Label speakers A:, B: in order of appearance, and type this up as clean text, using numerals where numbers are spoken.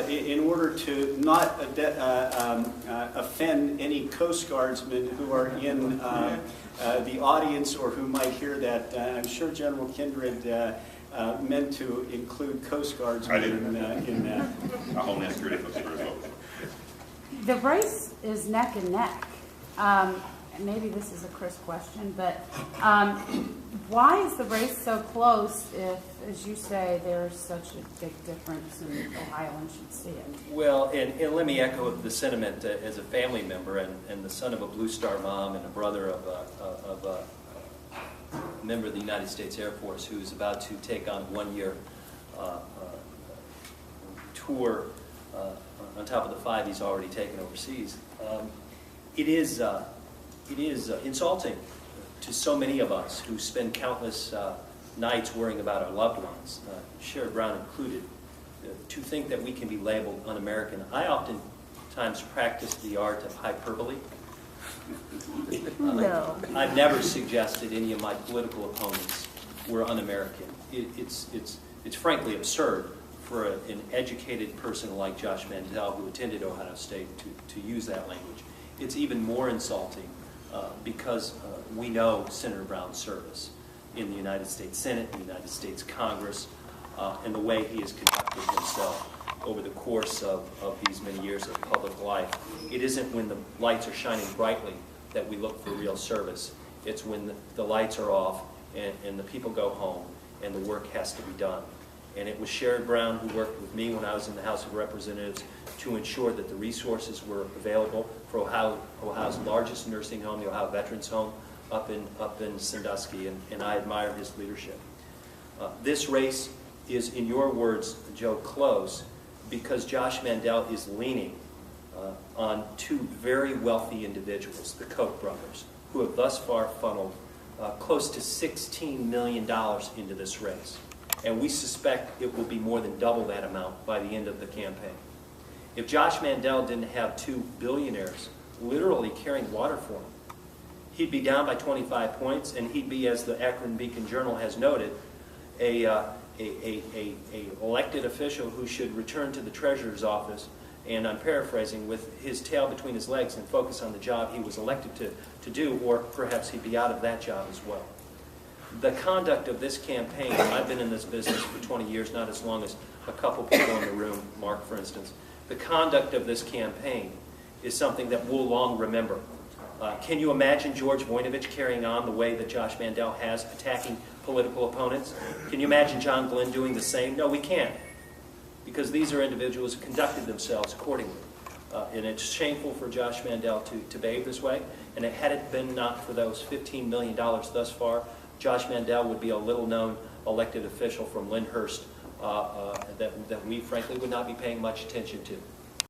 A: in order to not offend any Coast Guardsmen who are in the audience or who might hear that, I'm sure General Kindred meant to include Coast Guardsmen in that.
B: Our Homeland Security folks as well.
C: The race is neck and neck. Maybe this is a Chris question, but why is the race so close if, as you say, there's such a big difference and Ohioans should see it?
D: Well, and let me echo the sentiment as a family member and the son of a Blue Star mom and a brother of a member of the United States Air Force who's about to take on a one-year tour on top of the 5 he's already taken overseas. It is insulting to so many of us who spend countless nights worrying about our loved ones, Sherrod Brown included, to think that we can be labeled un-American. I oftentimes practice the art of hyperbole.
C: No.
D: I've never suggested any of my political opponents were un-American. It's frankly absurd for an educated person like Josh Mandel, who attended Ohio State, to use that language. It's even more insulting because we know Senator Brown's service in the United States Senate, the United States Congress, and the way he has conducted himself over the course of these many years of public life. It isn't when the lights are shining brightly that we look for real service. It's when the lights are off and the people go home and the work has to be done. And it was Sherrod Brown who worked with me when I was in the House of Representatives to ensure that the resources were available for Ohio's largest nursing home, the Ohio Veterans Home, up in Sandusky, and I admire his leadership. This race is, in your words, Joe, close because Josh Mandel is leaning on 2 very wealthy individuals, the Koch brothers, who have thus far funneled close to $16 million into this race. And we suspect it will be more than double that amount by the end of the campaign. If Josh Mandel didn't have 2 billionaires literally carrying water for him, he'd be down by 25 points, and he'd be, as the Akron Beacon-Journal has noted, a elected official who should return to the treasurer's office, and I'm paraphrasing, with his tail between his legs and focus on the job he was elected to do, or perhaps he'd be out of that job as well. The conduct of this campaign, I've been in this business for 20 years, not as long as a couple people in the room, Mark for instance. The conduct of this campaign is something that we'll long remember. Can you imagine George Voinovich carrying on the way that Josh Mandel has, attacking political opponents? Can you imagine John Glenn doing the same? No, we can't, because these are individuals who conducted themselves accordingly. And it's shameful for Josh Mandel to behave this way, and had it been not for those $15 million thus far, Josh Mandel would be a little-known elected official from Lyndhurst that we, frankly, would not be paying much attention to.